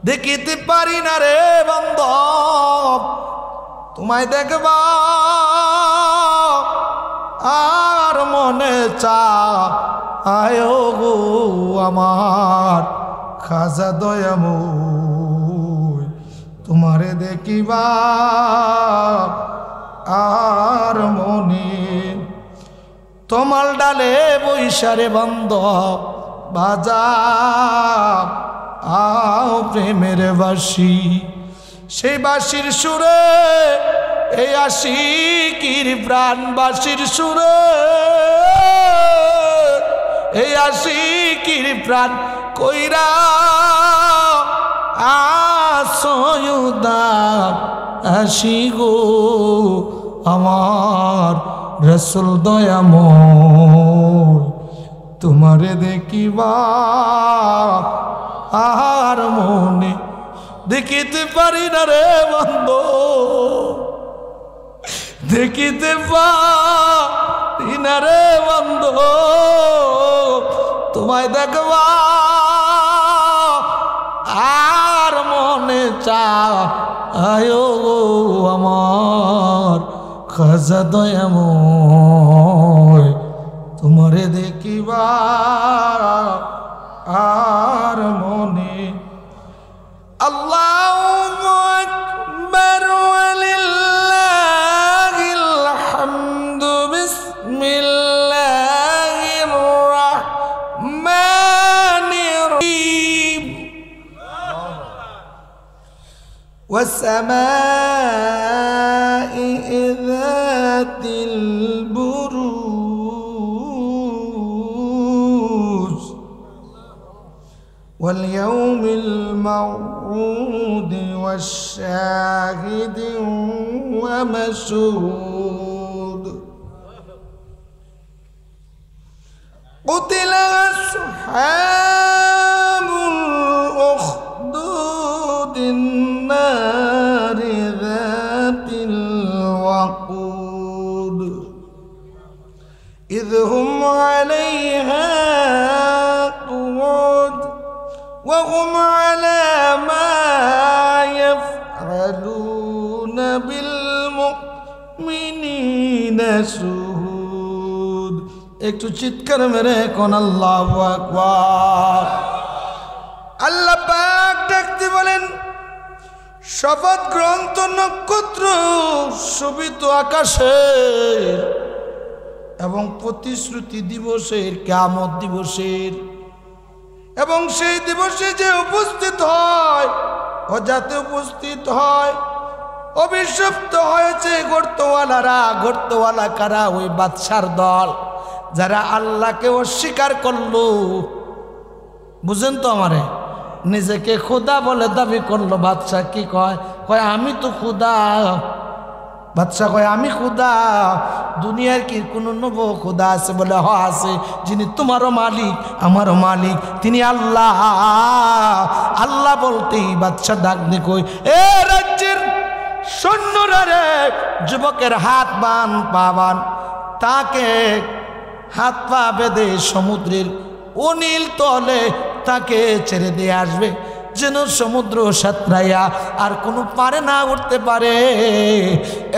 [SPEAKER 1] দেখিতে পারি না রে বান্ধব, তোমায় দেখবা আর মনে চায় গো আমার খাজা দয়াময়, তোমারে দেখিবা আর মনে। তোমার ডালে বৈশারে বান্ধব বাজা আও প্রেমের বাঁশি, সেই বাঁশির সুরে এই আশিকির প্রাণ, বাঁশির সুরে এই আশিকির প্রাণ কইরা আসয়ুদার আসি গো আমার রসুল দয়াময়, তোমারে দেখিবা আর মনে দেখিতে পারি না রে বন্ধু, দেখিতে পারি না রে বন্ধু, তোমায় দেখবা আর মনে চায় আমার খাজা দয়াময়, তোমারে দেখিবা আর মনে। আল্লাহু আকবার ওয়ালিল্লাহিল হামদু, বিসমিল্লাহির রাহমানির রহিম। ওয়াসসামাই যাতিল বুরুজ واليوم الموعود والشاهد ومشهود قتل أصحاب الأخدود النار ذات الوقود إذ هم عليها قعود وهم على ما يفعلون بالمؤمنين شهود। একটু চিৎকার মেরে কোন আল্লাহু আকবার। আল্লাহ পাক ডাকতে বলেন, শপথ গ্রন্থ নক্ষত্র শোভিত আকাশের এবং প্রতিশ্রুতি দিবসের, কিয়ামত দিবসের, এবং সেই দিবসে যে উপস্থিত হয় ও যাতে উপস্থিত হয়, অভিশপ্ত হয়েছে গর্তওয়ালারা। গর্তওয়ালা কারা? ওই বাদশার দল যারা আল্লাহকে অস্বীকার করলো। বুঝেন তো আমারে? নিজেকে খোদা বলে দাবি করলো। বাদশা কি কয়? কয় আমি তো খোদা। বাদশা কয় আমি খোদা। দুনিয়ার কি কোনো নব খোদা আছে? বলে হ আছে, যিনি তোমারও মালিক আমারও মালিক, তিনি আল্লাহ। আল্লাহ বলতেই বাদশা ডাক দিয়ে কই, এ রাজ্যের সৈন্যরা রে, যুবকের হাত বান পা বান, তাকে হাত পা বেঁধে সমুদ্রের অনিল তলে তাকে ছেড়ে দিয়ে আসবে, যেন সমুদ্র সাঁতরাইয়া আর কোনো পারে না উঠতে পারে।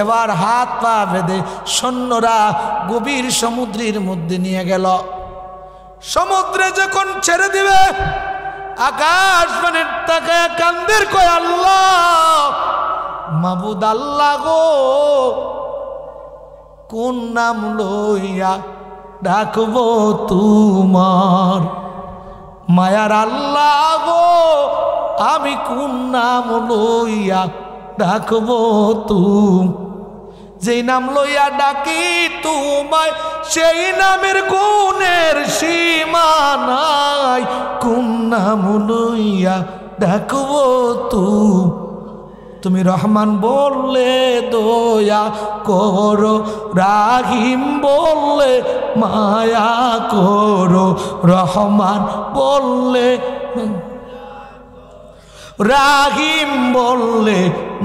[SPEAKER 1] এবার হাত পা বেঁধে সৈন্যরা গভীর সমুদ্রের মধ্যে নিয়ে গেল। সমুদ্রে যখন ছেড়ে দিবে, আকাশ মানে তাকায় কান্দের কয়, আল্লাহ মাবুদ আল্লাহ গো, কোন নাম লইয়া ডাকবো তোমার? মায়ার আল্লাহ গো, আমি কোন নাম লইয়া ডাকবো তুম? যেই নাম লইয়া ডাকি তোমায়, সেই নামের গুণের সীমা নাই। কোন নাম লইয়া ডাকবো তুম? তুমি রহমান বললে দয়া করো, রাহিম বললে মায়া করো, রহমান বললে রাহিম বললে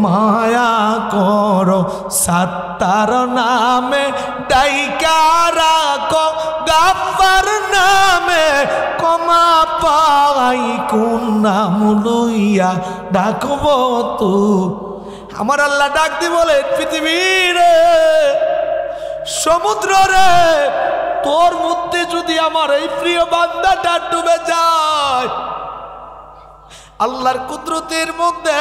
[SPEAKER 1] মায়া করো, সাত্তার নামে ডাইকা রাখো, গাফফার নামে ক্ষমা পাই। কোন নাম লইয়া ডাকবো তো? আমার আল্লাহ ডাক দি বলে, পৃথিবীর সমুদ্র রে, তোর মধ্যে যদি আমার এই প্রিয় বান্দাটা ডুবে যায়, আল্লাহর কুদরতের মধ্যে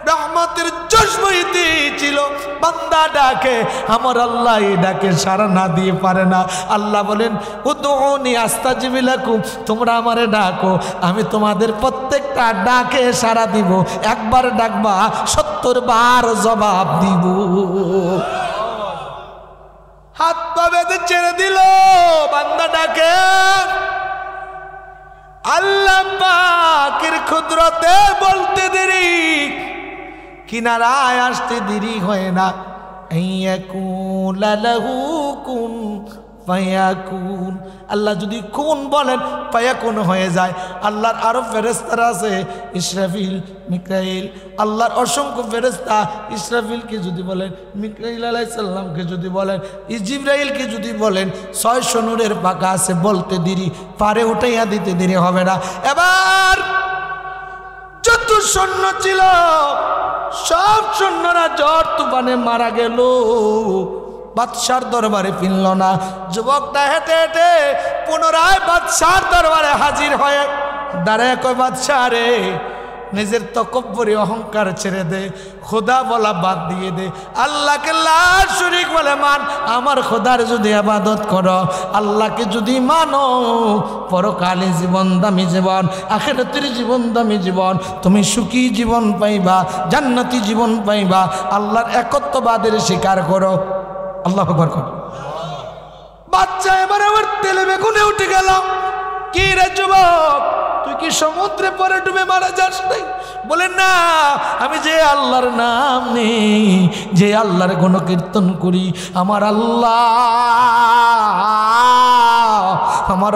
[SPEAKER 1] রহমতের জোশ বইতে ছিল, বান্দা ডাকে, আমার আল্লাহ এই ডাকে সাড়া না দিয়ে পারে না। আল্লাহ বলেন, উদউনি আস্তাজিব লাকুম, তোমরা আমারে ডাকো, আমি তোমাদের প্রত্যেকটা ডাকে সাড়া দিব। একবার ডাকবা 70 বার জবাব দিব। হাত পা বেঁধে ছেড়ে দিল, বান্দা ডাকে, আল্লাহ পাকের কুদরতে বলতে দেরি, কিনারায় আসতে দেরি হয় না। ইয়াকুল লাহু কুন ফায়াকুন, আল্লাহ যদি কোন বলেন ফায়াকুন হয়ে যায়। আল্লাহর আরো ফেরেশতারা আছে, ইসরাফিল, মিকাইল, আল্লাহর অসংখ্য ফেরেশতা। ইসরাফিলকে যদি বলেন, মিকাইল আলাইহিস সালামকে যদি বলেন, জিবরাইলকে যদি বলেন, 600 নূরের পাকা আছে, বলতে দেরি, পারে উঠাইয়া দিতে দেরি হবে না। এবার যত সৈন্য ছিল সব সৈন্যরা ঝড় তুফানে মারা গেল। বাদশার দরবারে ফিরল না। যুবকটা হেঁটে হেঁটে পুনরায় বাদশার দরবারে হাজির হয়ে দাঁড়ায় কয়, বাদশা রে, নিজের তকব্বরি অহংকার ছেড়ে দে, খোদা বলা বাদ দিয়ে দে, আল্লাহকে লা শরীক বলে মান। আমার খোদার যদি ইবাদত করো, আল্লাহকে যদি মানো, পরকালে জীবন দামি জীবন, আখিরাতের জীবন দামি জীবন, তুমি সুখী জীবন পাইবা, জান্নাতি জীবন পাইবা। আল্লাহর একত্ববাদের স্বীকার করো। আল্লাহু আকবার করো। বাচ্চা এবার আবার তেলে বেগুনে উঠে গেল। কি রে যুবক, তুই কি সমুদ্রে পরে ডুবে মারা যাস নাই? বলেন না, আমি যে আল্লাহর নাম নেই, যে আল্লাহর গুণকীর্তন করি, আমার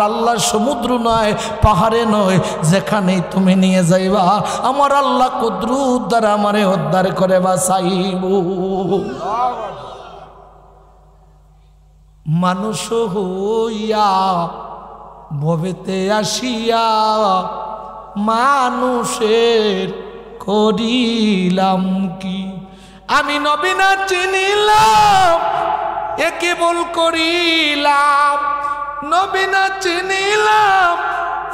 [SPEAKER 1] আল্লাহ সমুদ্র নয়, পাহাড়ে নয়, যেখানে তুমি নিয়ে যাইবা, আমার আল্লাহ কুদরত দ্বারা আমারে উদ্ধার করে বাঁচাইব। মানুষ হইয়া ভবেতে আসিয়া মানুষের করিলাম কি? আমি নবী না চিনিলাম, একে বল করিলাম। নবী না চিনিলাম,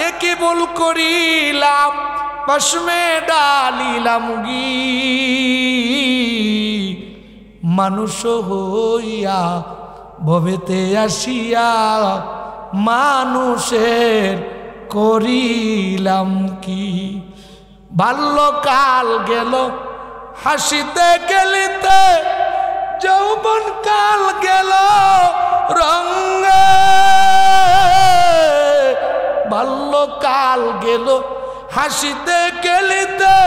[SPEAKER 1] একে বল করিলাম। পশমে ডালিলাম গি মানুষ হইয়া ভবেতে আসিয়া মানুষের করিলাম কি বাল্যকাল গেল হাসিতে খেলিতে যৌবন কাল গেল রঙে বাল্যকাল গেল হাসিতে খেলিতে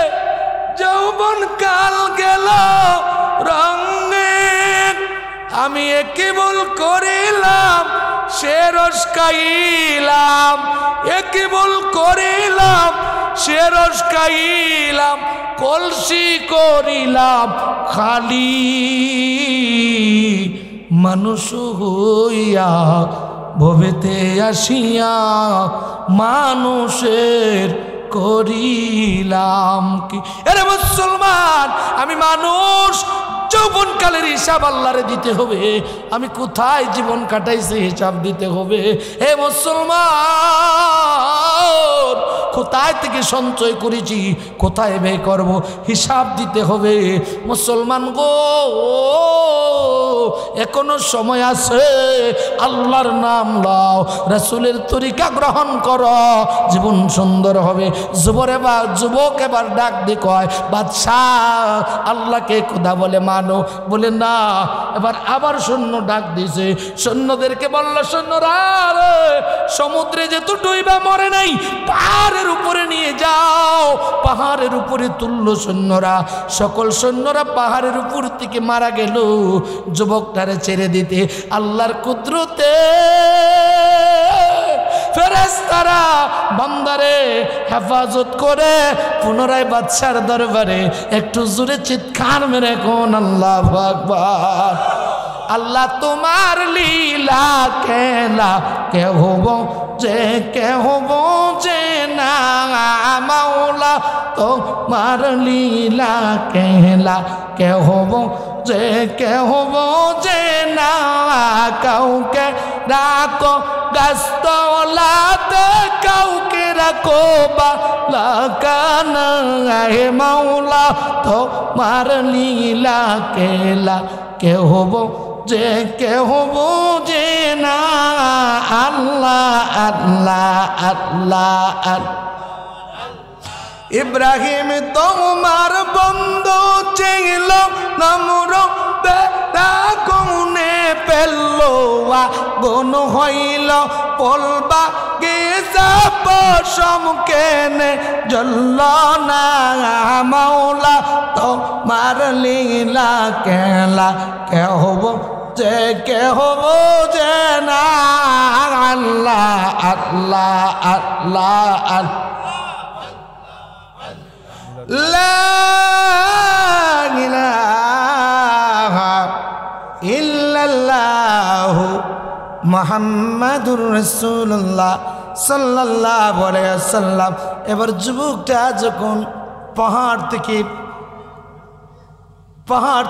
[SPEAKER 1] যৌবন কাল গেল রঙে আমি একে ভুল করিলাম সে রস খাইলাম একে ভুল করিলাম সে রস খাইলাম কলসি করিলাম খালি মানুষ হইয়া ভবেতে আসিয়া মানুষের করিলাম কি আরে মুসলমান আমি মানুষ যৌবনকালের হিসাব আল্লাহরে দিতে হবে আমি কোথায় জীবন কাটাইছি হিসাব দিতে হবে হে মুসলমান কোথায় থেকে সঞ্চয় করেছি কোথায় ব্যয় করব হিসাব দিতে হবে মুসলমান গো এখনো সময় আছে আল্লাহর নাম লও রাসূলের তরিকা গ্রহণ করো জীবন সুন্দর হবে যুবক এবার ডাক দিয়ে কয় বাদশাহ আল্লাহকে খোদা বলে মানো বলে না এবার আবার সৈন্য ডাক দিয়েছে সৈন্যদেরকে বলল সৈন্যরা সমুদ্রে যেহেতু ডুইবা মরে নাই পাহাড়ের উপরে নিয়ে যাও পাহাড়ের উপরে তুললো সৈন্যরা সকল সৈন্যরা পাহাড়ের উপর থেকে মারা গেল যুবকটারে ছেড়ে দিতে আল্লাহর কুদরতে ফেরেশতারা বান্দারে হেফাজত করে পুনরায় বাদশার দরবারে একটু জোরে চিৎকার মেরে কোন আল্লাহু আকবার আল্লাহ তোমার লীলা খেলা কে হব যে না মাওলা তোমার লীলা খেলা কে হব যে না কাউকে রাখো গাছতলাতে কাউকে রাখো বালাকানা হে মাওলা তোমার লীলা খেলা কে হব যে না আল্লাহ আল্লাহ আল্লাহ ইব্রাহিম তোমার বন্ধু ছিল নমরুদ কোনে পেলো গুণ হইল পলবা গেসা পশম কেনে জ্বলল না মাওলা তোমার লীলা খেলা কে হব যে না আল্লাহ আল্লাহ আল্লাহ আল্লাহ লা ইলাহা ইল্লাল্লাহু মুহাম্মাদুর রাসূলুল্লাহ সাল্লাল্লাহু আলাইহি ওয়াসাল্লাম এবার যুবকটা যখন পাহাড়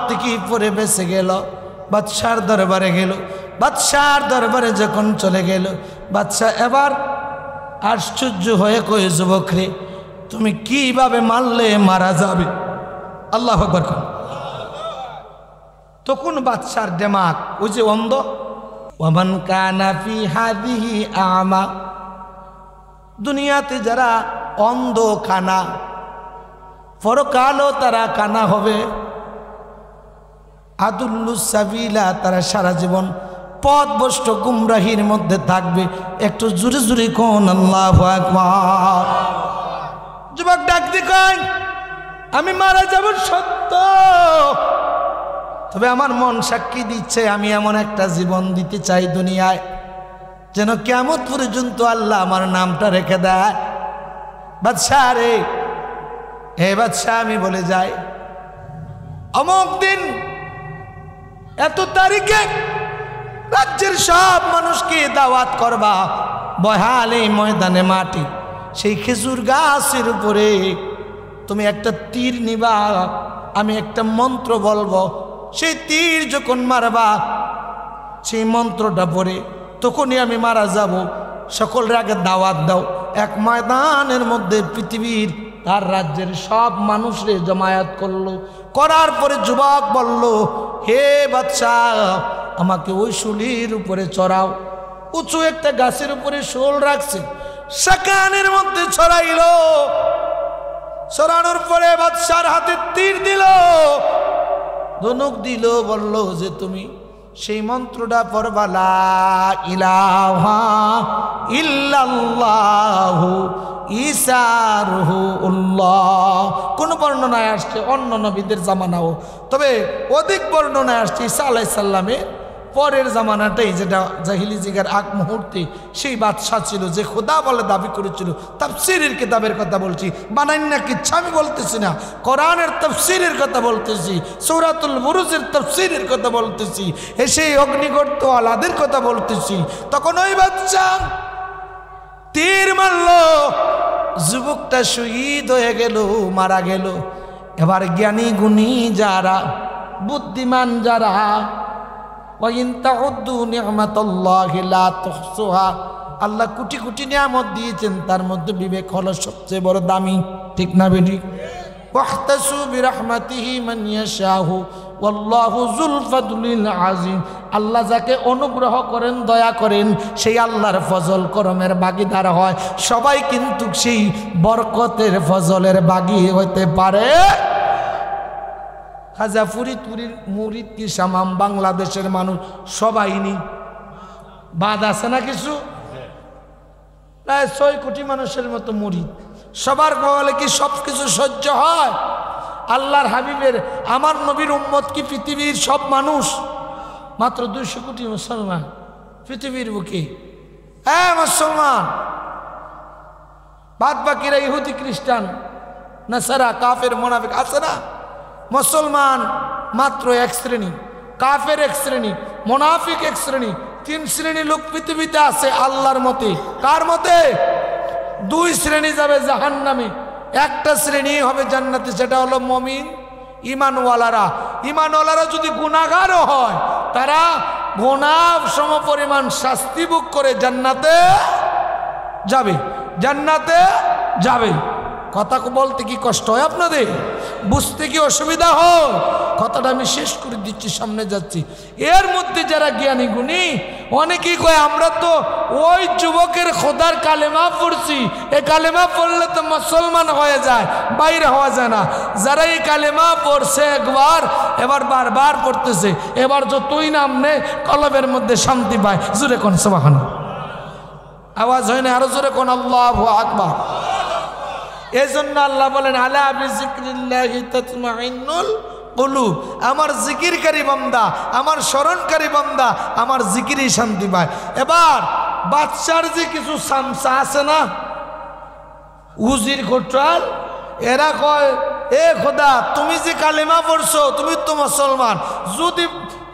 [SPEAKER 1] থেকে পড়ে বেঁচে গেল বাদশার দরবারে গেল বাদশার দরবারে যখন চলে গেল বাদশাহ এবার আশ্চর্য হয়ে কয়ে যুবক রে তুমি কিভাবে মারলে মারা যাবে আল্লাহু আকবার তখন বাদশার দিমাগ ওই যে অন্ধ ওয়ামান কানা ফি হাদিহি আমা দুনিয়াতে যারা অন্ধ কানা পরকালও তারা কানা হবে আদুল্লুস সাবিলা তারা সারা জীবন পথভ্রষ্ট গুমরাহির মধ্যে থাকবে একটু জোরে জোরে কোন আল্লাহু আকবার যুবক ডাক দিয়ে কয় আমি মারা যাব সত্য তবে আমার মন সাক্ষী দিচ্ছে আমি এমন একটা জীবন দিতে চাই দুনিয়ায় যেন কিয়ামত পর্যন্ত আল্লাহ আমার নামটা রেখে দেয় বাদশা রে হে বাদশা আমি বলে যাই অমুক দিন এত তারিখে রাজ্যের সব মানুষকে দাওয়াত করবা বহাল এই ময়দানে মাটি সেই খেজুর গাছের উপরে তুমি একটা তীর নিবা আমি একটা মন্ত্র বলবো সেই তীর যখন মারবা সেই মন্ত্রটা পড়ে তখনই আমি মারা যাব সকলের আগে দাওয়াত দাও এক ময়দানের মধ্যে পৃথিবীর তার রাজ্যের সব মানুষরে জমায়েত করলো, করার পরে যুবক বলল, হে বাদশাহ, আমাকে ওই শুলির উপরে চড়াও। উঁচু একটা গাছের উপরে শোল রাখছে, সেখানের মধ্যে ছড়াইল। ছড়ানোর পরে বাদশার হাতে তীর দিল, ধনুক দিল, বলল যে তুমি সেই মন্ত্রটা পড়বা, লা ইলাহা ইল্লাল্লাহু ঈসারুহু উল্লাহ। কোন বর্ণনায় আসছে অন্য নবীদের জামানাও, তবে অধিক বর্ণনায় আসছে ঈসা আলাইহিস সালামের পরের জামানাটাই, যেটা জাহিলি যুগের আগ মুহূর্তে সেই বাদশাহ ছিল যে খোদা বলে দাবি করেছিল। তাফসীরের কিতাবের কথা বলছি, বানাই না কিচ্ছা আমি বলতেছি না, কোরআনের তাফসীরের কথা বলতেছি, সূরাতুল বুরুজের তাফসীরের কথা বলতেছি, সেই অগ্নিগর্ত আলাদের কথা বলতেছি। তখন ওই বাদশাহ তীর মারল, যুবকটা শহীদ হয়ে গেল, মারা গেল। এবার জ্ঞানী গুণী যারা, বুদ্ধিমান যারা, আল্লাহ কোটি কোটি নিয়ামত দিয়েছেন, তার মধ্যে বিবেক হলো সবচেয়ে বড় দামি, ঠিক না বেটি? আল্লাহ যাকে অনুগ্রহ করেন, দয়া করেন, সেই আল্লাহর ফজল করমের বাগিদার হয়। সবাই কিন্তু সেই বরকতের ফজলের বাগি হইতে পারে। খাজা ফরিদপুরের মুরিদ কি সামাম বাংলাদেশের মানুষ সবাই নি, বাদ আছে না কিছু? প্রায় 6 কোটি মানুষের মতো মুরিদ, সবার বলে কি সব কিছু সহ্য হয়? আল্লাহর হাবিবের, আমার নবীর উম্মত কি পৃথিবীর সব মানুষ? মাত্র 200 কোটি মুসলমান পৃথিবীর বুকে। হ্যাঁ মুসলমান, বাদ বাকিরা ইহুদি, খ্রিস্টান, নাসারা, কাফের, মুনাফিক আছে না? মুসলমান মাত্র 1 শ্রেণী, কাফের 1 শ্রেণী, মুনাফিক 1 শ্রেণী। 3 শ্রেণী লোক পৃথিবীতে আছে আল্লাহর মতে। কার মতে? 2 শ্রেণী যাবে জাহান্নামে, 1টা শ্রেণী হবে জান্নাতে, সেটা হলো মুমিন, ঈমানওয়ালারা। ঈমানওয়ালারা যদি গুনাহগারও হয়, তারা গুনাহ সমপরিমাণ শাস্তি ভোগ করে জান্নাতে যাবে, জান্নাতে যাবে। কথা বলতে কি কষ্ট হয় আপনাদের? বুঝতে কি অসুবিধা হয়? কথাটা আমি শেষ করে দিচ্ছি, সামনে যাচ্ছি। এর মধ্যে যারা জ্ঞানী গুণী, অনেকেই কয় আমরা তো ওই যুবকের খোদার কালেমা পড়ছি, এই কালেমা পড়লে তো মুসলমান হয়ে যায়, বাইরে হওয়া যায় না। যারা এই কালেমা পড়ছে একবার, এবার বারবার পড়তেছে, এবার যতই নাম নেই কলবের মধ্যে শান্তি পায়। জোরে কোন সুবহানাল্লাহ, আওয়াজ হয় না, আরো জোরে কোন আল্লাহু আকবার। এই জন্য আল্লাহ বলেন, আলা বিযিকরিল্লাহি তাতমাইন্নুল কুলুব। আমার জিকিরকারী বান্দা, আমার স্মরণকারী বান্দা, আমার জিকিরই শান্তি পায়। এবার বাদশার যে কিছু সামসা আছে না, উজির কোটরাল, এরা কয়, এ খোদা, তুমি যে কালেমা পড়ছো, তুমি তো মুসলমান, যদি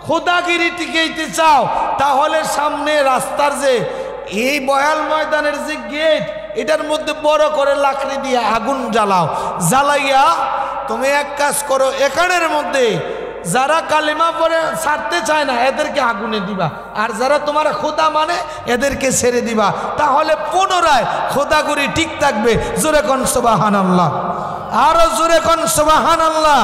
[SPEAKER 1] খোদাগিরি টিকাইতে চাও, তাহলে সামনে রাস্তার যে এই বয়াল ময়দানের যে গেট, এটার মধ্যে বড় করে লাকড়ি দিয়ে আগুন জ্বালাও, জ্বালাইয়া তুমি এক কাজ করো, এখানের মধ্যে যারা কালেমা পড়ে ছাড়তে চায় না এদেরকে আগুনে দিবা, আর যারা তোমার খোদা মানে এদেরকে ছেড়ে দিবা, তাহলে পুনরায় খোদাগুরি ঠিক থাকবে। জোরে কোন সুবহানাল্লাহ, আরো জোরে কোন সুবহানাল্লাহ।